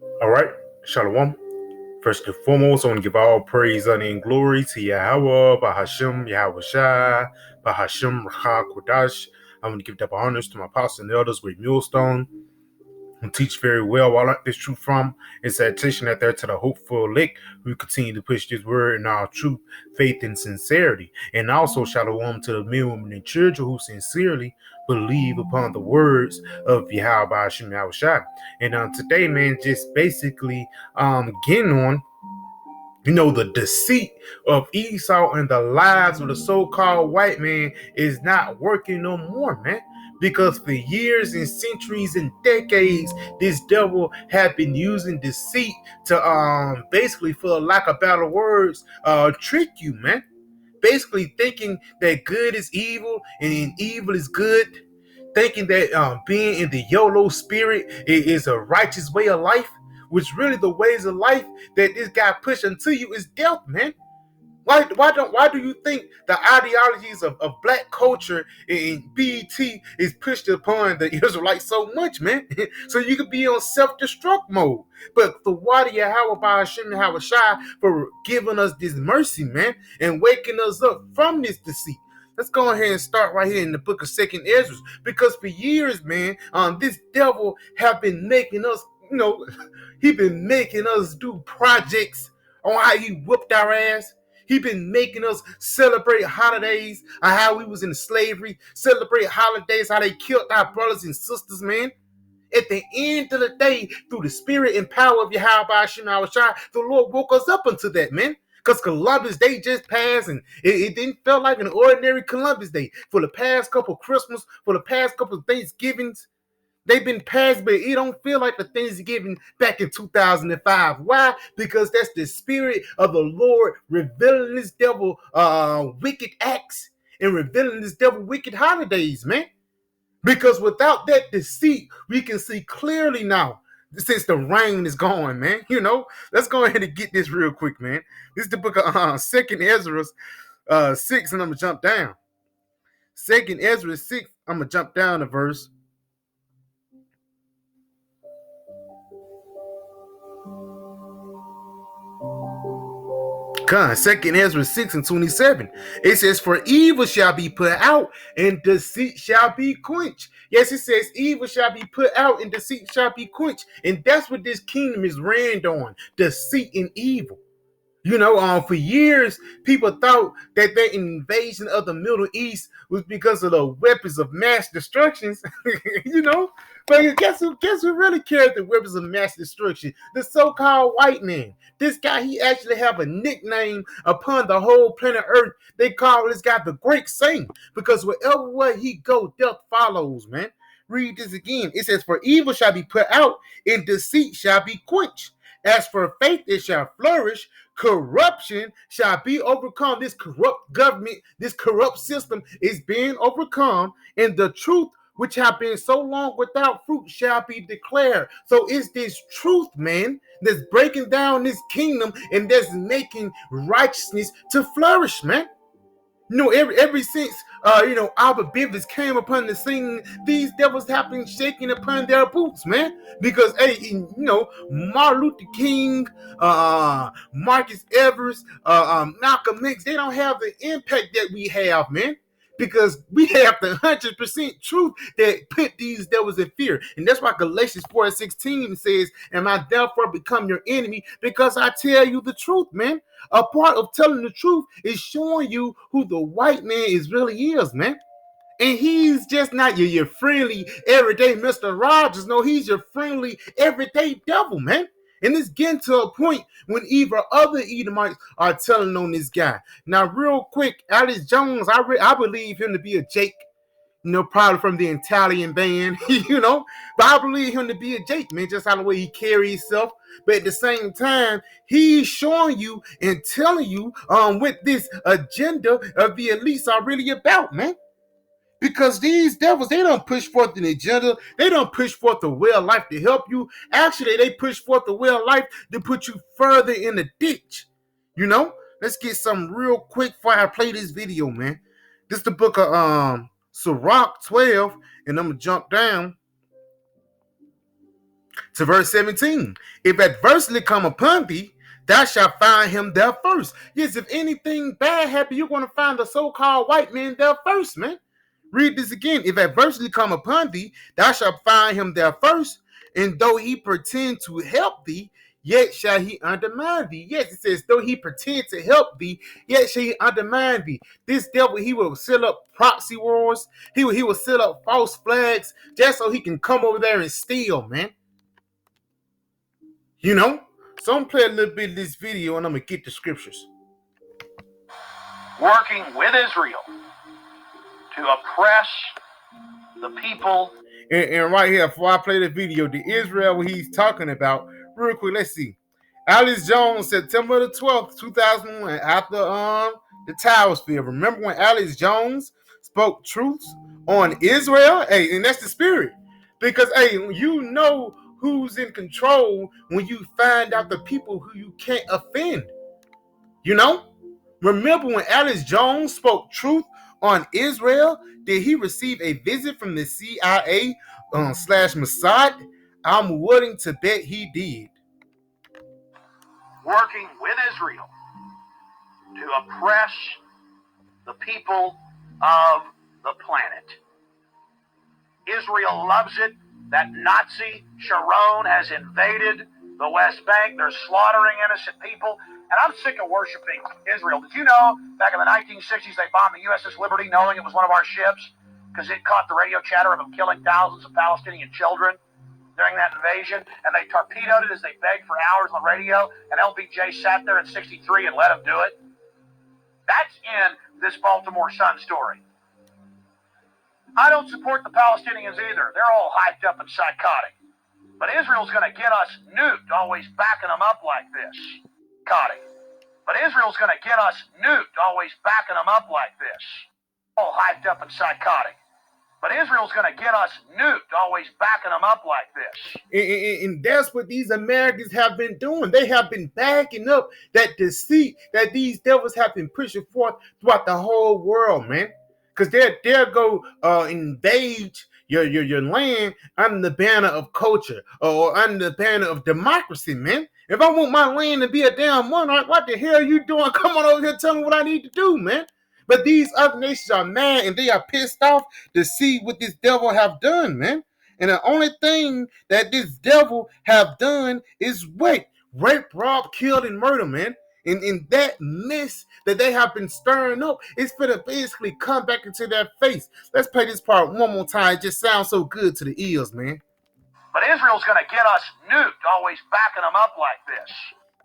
All right, Shalom. First and foremost, I want to give all praise, honor, and glory to Yahweh, Bahashim, Yahweh Shai, Bahashim, Racha, Kodash. I want to give that honors to my apostles and elders with Millstone, who teach very well. Where I learned this truth from is that teaching that there to the hopeful elect who continue to push this word in our truth, faith, and sincerity. And also, Shalom to the men, women, and children who sincerely believe upon the words of Yahweh, Bahashim, Yahweh Shai. And today, man, just basically getting on the deceit of Esau and the lies of the so-called white man is not working no more, man. Because for years and centuries and decades, this devil have been using deceit to basically, for lack of better words, trick you, man. Basically thinking that good is evil and evil is good, thinking that being in the YOLO spirit is a righteous way of life, which really the ways of life that this guy pushing to you is death, man. Why do you think the ideologies of black culture and BET is pushed upon the Israelites so much, man? So you could be on self-destruct mode. But the Wadi Yahweh Hashem Yahweh Shai for giving us this mercy, man, and waking us up from this deceit. Let's go ahead and start right here in the book of Second Ezra, because for years, man, this devil have been making us, he been making us do projects on how he whooped our ass. He been making us celebrate holidays, how we was in slavery, celebrate holidays, how they killed our brothers and sisters, man. At the end of the day, through the spirit and power of Yahweh Hashem Shai, the Lord woke us up into that, man. Because Columbus Day just passed, and it didn't feel like an ordinary Columbus Day. For the past couple of Christmas, for the past couple of Thanksgivings, they've been passed, but it don't feel like the Thanksgiving back in 2005. Why? Because that's the spirit of the Lord revealing this devil wicked acts and revealing this devil wicked holidays, man. Because without that deceit, we can see clearly now, since the rain is gone, man. Let's go ahead and get this real quick, man. This is the book of Second Ezra 6, and I'm going to jump down. Second Ezra 6, I'm going to jump down to verse 2 Ezra 6 and 27. It says, for evil shall be put out, and deceit shall be quenched. Yes, it says evil shall be put out, and deceit shall be quenched. And that's what this kingdom is ran on, deceit and evil. For years, people thought that the invasion of the Middle East was because of the weapons of mass destructions, But guess who really carried the weapons of mass destruction? The so-called white man. This guy, he actually have a nickname upon the whole planet Earth. They call this guy the Great Saint, because wherever way he go, death follows, man. Read this again. It says, for evil shall be put out, and deceit shall be quenched. As for faith, it shall flourish. Corruption shall be overcome. This corrupt government, this corrupt system is being overcome, and the truth, which have been so long without fruit, shall be declared. So it's this truth, man, that's breaking down this kingdom and that's making righteousness to flourish, man. Ever since Albert Bivens came upon the scene, these devils have been shaking upon their boots, man. Because Martin Luther King, Marcus Evers, Malcolm X, they don't have the impact that we have, man. Because we have the 100% truth that put these devils in fear. And that's why Galatians 4:16 says, and I therefore become your enemy because I tell you the truth, man. A part of telling the truth is showing you who the white man really is, man. And he's just not your friendly, everyday Mr. Rogers. No, he's your friendly, everyday devil, man. And it's getting to a point when even other Edomites are telling on this guy. Now, real quick, Alex Jones, I believe him to be a Jake, probably from the Italian band, But I believe him to be a Jake, man, just how the way he carries himself. But at the same time, he's showing you and telling you what this agenda of the elites are really about, man. Because these devils, they don't push forth an agenda. They don't push forth the way of life to help you. Actually, they push forth the way of life to put you further in the ditch. Let's get some real quick before I play this video, man. This is the book of Sirach 12, and I'm going to jump down To verse 17. If adversity come upon thee, thou shalt find him there first. Yes, if anything bad happen, you're going to find the so-called white man there first, man. Read this again. If adversity come upon thee, thou shalt find him there first. And though he pretend to help thee, yet shall he undermine thee. Yes, it says, though he pretend to help thee, yet shall he undermine thee. This devil, he will set up proxy wars. He will set up false flags just so he can come over there and steal, man. You know? So I'm going to play a little bit of this video and I'm going to get the scriptures. Working with Israel to oppress the people. And right here, before I play the video, the Israel he's talking about, real quick, let's see. Alice Jones, September the 12th, 2001, after the towers fell. Remember when Alice Jones spoke truths on Israel? Hey, and that's the spirit. Because, hey, you know who's in control when you find out the people who you can't offend. You know? Remember when Alice Jones spoke truth on Israel? Did he receive a visit from the CIA / Mossad? I'm willing to bet he did. Working with Israel to oppress the people of the planet. Israel loves it. That Nazi Sharon has invaded the West Bank. They're slaughtering innocent people. And I'm sick of worshiping Israel. Did you know back in the 1960s they bombed the USS Liberty knowing it was one of our ships because it caught the radio chatter of them killing thousands of Palestinian children during that invasion, and they torpedoed it as they begged for hours on the radio, and LBJ sat there in 63 and let them do it? That's in this Baltimore Sun story. I don't support the Palestinians either. They're all hyped up and psychotic. But Israel's going to get us nuked, always backing them up like this. Psychotic. But Israel's going to get us nuked, always backing them up like this. All hyped up and psychotic. But Israel's going to get us nuked, always backing them up like this. And that's what these Americans have been doing. They have been backing up that deceit that these devils have been pushing forth throughout the whole world, man. Because they'll go invade your land under the banner of culture or under the banner of democracy, man. If I want my land to be a damn monarch, what the hell are you doing? Come on over here, tell me what I need to do, man. But these other nations are mad and they are pissed off to see what this devil have done, man. And the only thing that this devil have done is rape, rob, killed, and murder, man. And that mess that they have been stirring up is going to basically come back into their face. Let's play this part one more time. It just sounds so good to the ears, man. But Israel's going to get us nuked, always backing them up like this.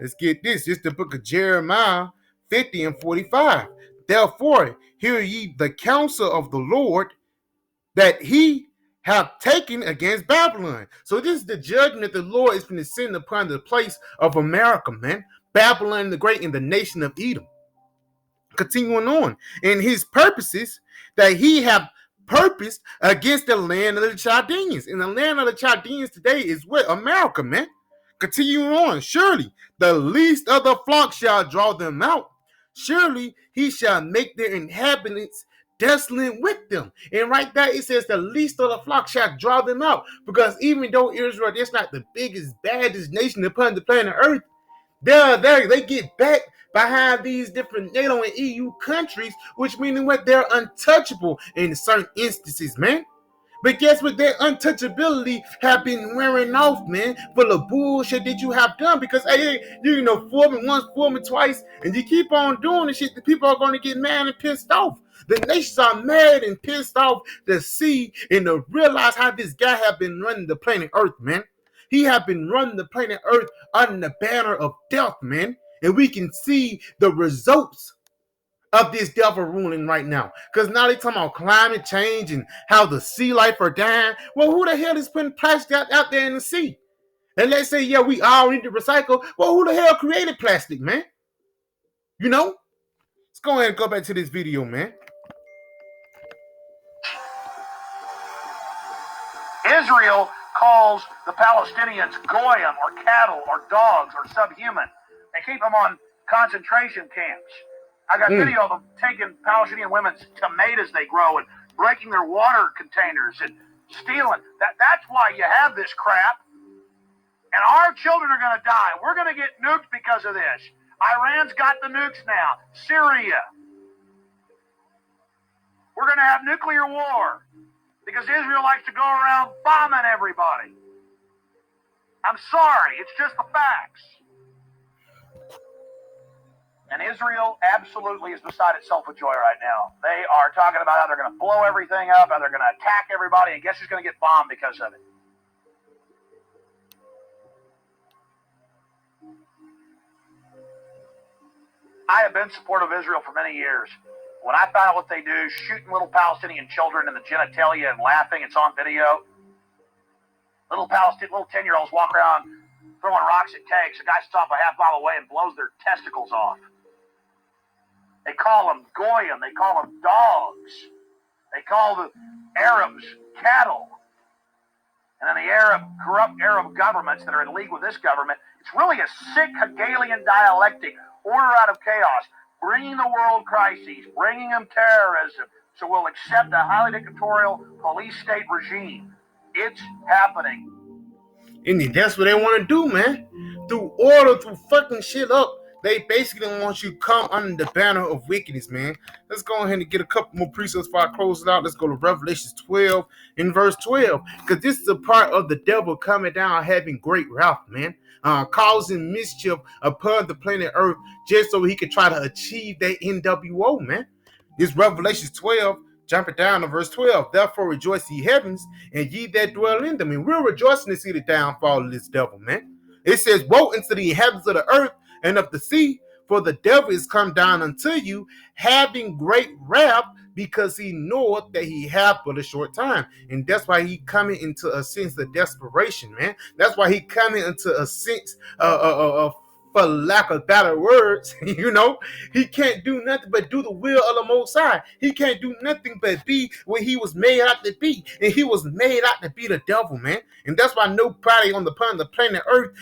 Let's get this. It's the book of Jeremiah 50 and 45. Therefore, hear ye the counsel of the Lord that he have taken against Babylon. So this is the judgment that the Lord is going to send upon the place of America, man. Babylon the Great and the nation of Edom. Continuing on. And his purposes that he have purposed against the land of the Chaldeans. And the land of the Chaldeans today is what? America, man. Continuing on. Surely the least of the flock shall draw them out. Surely he shall make their inhabitants desolate with them. And right there it says the least of the flock shall draw them out. Because even though Israel is not the biggest, baddest nation upon the planet Earth, they get back behind these different NATO and EU countries, which meaning what they're untouchable in certain instances, man. But guess what? Their untouchability have been wearing off, man, for the bullshit that you have done. Because, hey, you know, fool me once, fool me twice, and you keep on doing the shit, the people are going to get mad and pissed off. The nations are mad and pissed off to see and to realize how this guy have been running the planet Earth, man. He have been running the planet Earth under the banner of death, man. And we can see the results of this devil ruling right now. Because now they talking about climate change and how the sea life are dying. Well, who the hell is putting plastic out there in the sea? And let's say, yeah, we all need to recycle. Well, who the hell created plastic, man? You know? Let's go ahead and go back to this video, man. Israel calls the Palestinians goyim or cattle or dogs or subhuman. They keep them on concentration camps. I got video of them taking Palestinian women's tomatoes they grow and breaking their water containers and stealing. That's why you have this crap. And our children are going to die. We're going to get nuked because of this. Iran's got the nukes now. Syria. We're going to have nuclear war because Israel likes to go around bombing everybody. I'm sorry, it's just the facts. And Israel absolutely is beside itself with joy right now. They are talking about how they're going to blow everything up, how they're going to attack everybody, and guess who's going to get bombed because of it? I have been supportive of Israel for many years. When I found out what they do, shooting little Palestinian children in the genitalia and laughing, it's on video. Little 10-year-olds walk around throwing rocks at tanks. A guy sits off a half mile away and blows their testicles off. They call them goyim. They call them dogs. They call the Arabs cattle. And then the corrupt Arab governments that are in league with this government, it's really a sick Hegelian dialectic, order out of chaos, bringing the world crises, bringing them terrorism, so we'll accept a highly dictatorial police state regime. It's happening. And that's what they want to do, man. Through order, through fucking shit up. They basically want you to come under the banner of wickedness, man. Let's go ahead and get a couple more precepts before I close it out. Let's go to Revelation 12 in verse 12. Because this is a part of the devil coming down having great wrath, man. Causing mischief upon the planet Earth just so he could try to achieve that NWO, man. This Revelation 12, jumping down to verse 12. Therefore rejoice ye heavens, and ye that dwell in them. And we're rejoicing to see the downfall of this devil, man. It says, woe unto the inhabitants of the earth and of the sea, for the devil is come down unto you, having great wrath, because he knoweth that he hath but a short time. And that's why he coming into a sense of desperation, man. That's why he coming into a sense of for lack of better words, he can't do nothing but do the will of the Most High. He can't do nothing but be what he was made out to be. And he was made out to be the devil, man. And that's why nobody on the planet Earth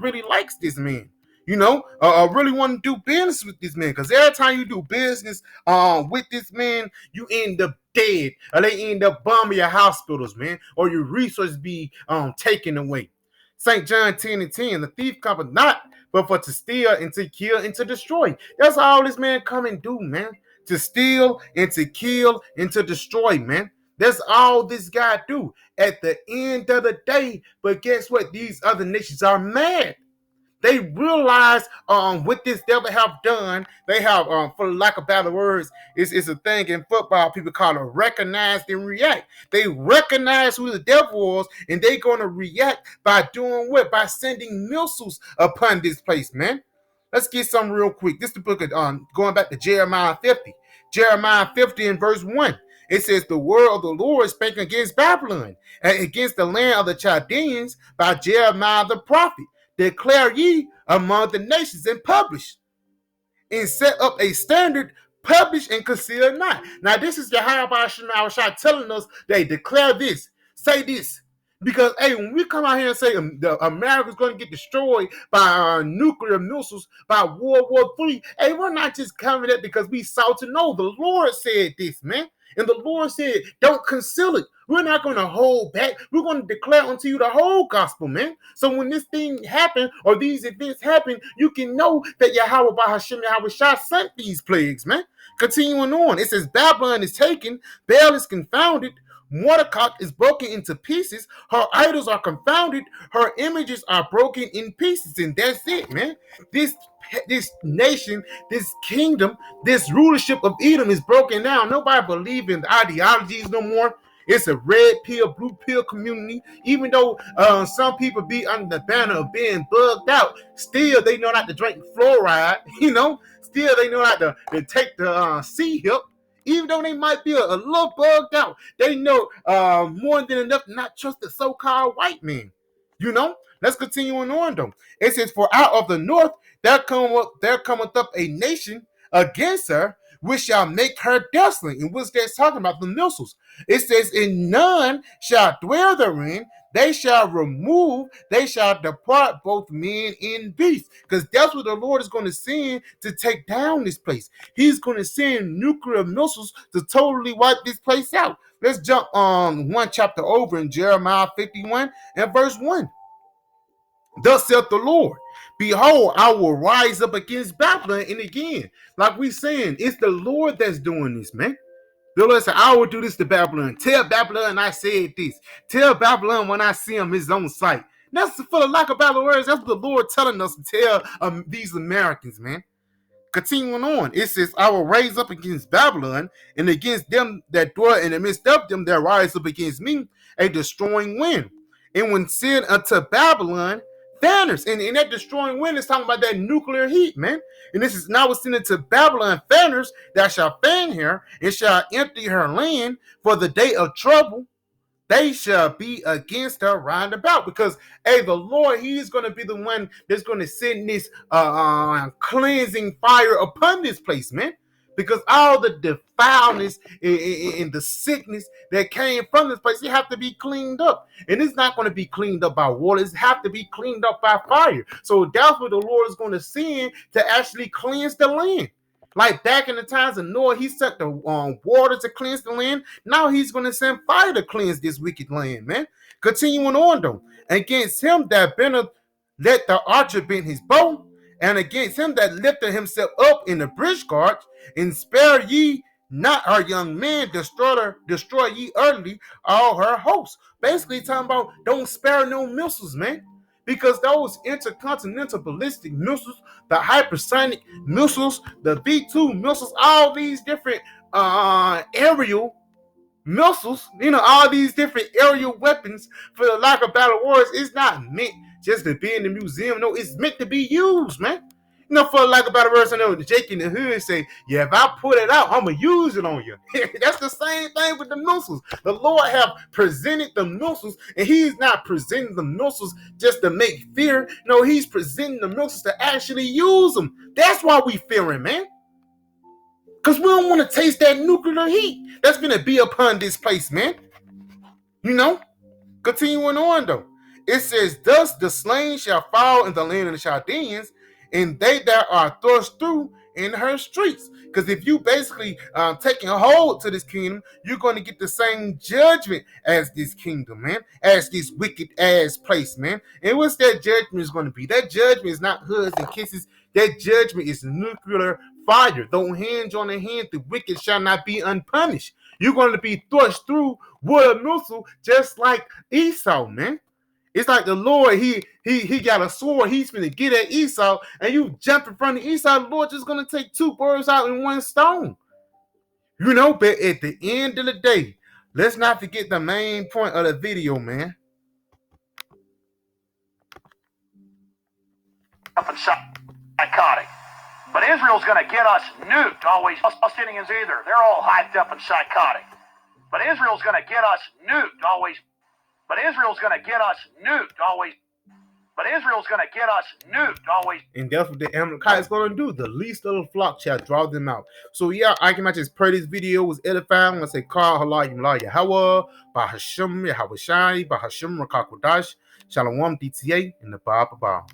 really likes this man. Really want to do business with this man, because every time you do business with this man, you end up dead, or they end up bombing your hospitals, man, or your resources be taken away. St. John 10:10, the thief cometh not, but for to steal and to kill and to destroy. That's all this man come and do, man. To steal and to kill and to destroy, man. That's all this guy do at the end of the day. But guess what? These other nations are mad. They realize what this devil have done. They have, for lack of better words, it's a thing in football. People call it recognize and react. They recognize who the devil was, and they going to react by doing what? By sending missiles upon this place, man. Let's get some real quick. This is the book of going back to Jeremiah 50. Jeremiah 50 in verse 1. It says, the word of the Lord spake against Babylon, and against the land of the Chaldeans by Jeremiah the prophet. Declare ye among the nations and publish, and set up a standard, publish and conceal not. Now this is Yahweh Shai telling us they declare this, say this. Because, hey, when we come out here and say America's going to get destroyed by nuclear missiles, by World War III, hey, we're not just coming at because we saw to know. The Lord said this, man. And the Lord said, don't conceal it. We're not going to hold back. We're going to declare unto you the whole gospel, man. So when this thing happen, or these events happen, you can know that Yahweh Bahashim Yahweh Shah sent these plagues, man. Continuing on, it says, Babylon is taken, Baal is confounded, Mordecai is broken into pieces, her idols are confounded, her images are broken in pieces, and that's it, man. This nation, this kingdom, this rulership of Edom is broken down. Nobody believes in the ideologies no more. It's a red pill, blue pill community. Even though some people be under the banner of being bugged out, still they know not to drink fluoride, Still they know not to take the sea hip. Even though they might be a little bugged out, they know more than enough to not trust the so-called white man. Let's continue on though. It says, for out of the north there cometh up a nation against her, which shall make her desolate. And what's that talking about? The missiles. It says, and none shall dwell therein. They shall remove, they shall depart both men and beasts. Because that's what the Lord is going to send to take down this place. He's going to send nuclear missiles to totally wipe this place out. Let's jump on one chapter over in Jeremiah 51 and verse 1. Thus saith the Lord, behold, I will rise up against Babylon. And again, like we saying, it's the Lord that's doing this, man. The Lord said, I will do this to Babylon. Tell Babylon I said this. Tell Babylon when I see him his own sight. That's for the lack of better words. That's what the Lord telling us to tell these Americans, man. Continuing on, it says, I will raise up against Babylon and against them that dwell in the midst of them that rise up against me, a destroying wind. And when said unto Babylon, fanners. And that destroying wind is talking about that nuclear heat, man. And this is now sent to Babylon fanners that shall fan her and shall empty her land for the day of trouble. They shall be against her round about, because hey, the Lord, he is going to be the one that's going to send this cleansing fire upon this place, man. Because all the defileness and the sickness that came from this place, it have to be cleaned up. And it's not going to be cleaned up by water. It's have to be cleaned up by fire. So that's what the Lord is going to send to actually cleanse the land. Like back in the times of Noah, he sent the water to cleanse the land. Now he's going to send fire to cleanse this wicked land, man. Continuing on, though. Against him that let the archer bend his bow, and against him that lifted himself up in the bridge guard, and spare ye not her young men, destroy ye utterly all her hosts. Basically talking about don't spare no missiles, man. Because those intercontinental ballistic missiles, the hypersonic missiles, the V2 missiles, all these different aerial missiles, all these different aerial weapons, for the lack of better words, it's not meant just to be in the museum. No, it's meant to be used, man. For the lack of better words, I know Jake in the hood say, yeah, if I put it out, I'm going to use it on you. That's the same thing with the missiles. The Lord have presented the missiles, and he's not presenting the missiles just to make fear. No, he's presenting the missiles to actually use them. That's why we fearing, man. Because we don't want to taste that nuclear heat that's going to be upon this place, man. Continuing on, though. It says, thus the slain shall fall in the land of the Chaldeans, and they that are thrust through in her streets. Because if you basically taking a hold to this kingdom, you're going to get the same judgment as this kingdom, man, as this wicked ass place, man. And what's that judgment is going to be? That judgment is not hugs and kisses. That judgment is nuclear fire. Though hinge on the hand, the wicked shall not be unpunished. You're going to be thrust through with a missile, just like Esau, man. It's like the Lord, he got a sword, he's gonna get at Esau, and you jump in front of Esau, the Lord just gonna take two birds out in one stone. But at the end of the day, let's not forget the main point of the video, man. Up and psychotic. But Israel's gonna get us nuked, always. Palestinians either. They're all hyped up and psychotic. But Israel's gonna get us nuked, always. But Israel's going to get us nuked, always. But Israel's going to get us nuked, always. And that's what the Amalekite is going to do. The least of the flock shall draw them out. So yeah, I can just pray this video was edifying. I'm going to say, Kal Halah Yimla Yahweh, Bahashim Yahweh Shai, Bahashim Rakakodash, Shalom DTA, and the Ba.